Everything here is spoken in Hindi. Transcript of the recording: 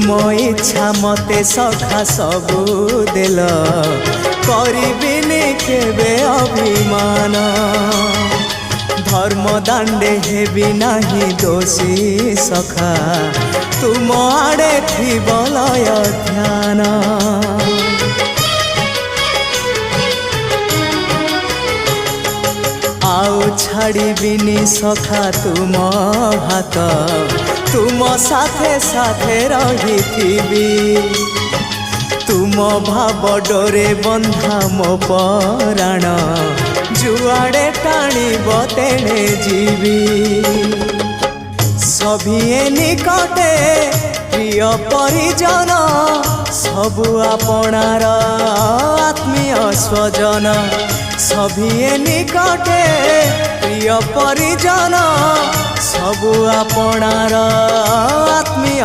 तुम इच्छा मते सखा सबू देल करिबिनी केबे अभिमान धर्म दांडे हेबी नाही दोषी सखा तुम आड़े थी बलय ध्यान आउ छाड़िबिनी सखा तुम हाथ तुम साथे साथे रही तुम भाव डोरे बंधा मो पराण जुआड़े टाणीब तेणे जीवी सभिए निकटे प्रिय परिजन सबु आपणार आत्मीय स्वजन सभिए निकटे प्रिय परिजन सबु आपणार आत्मीय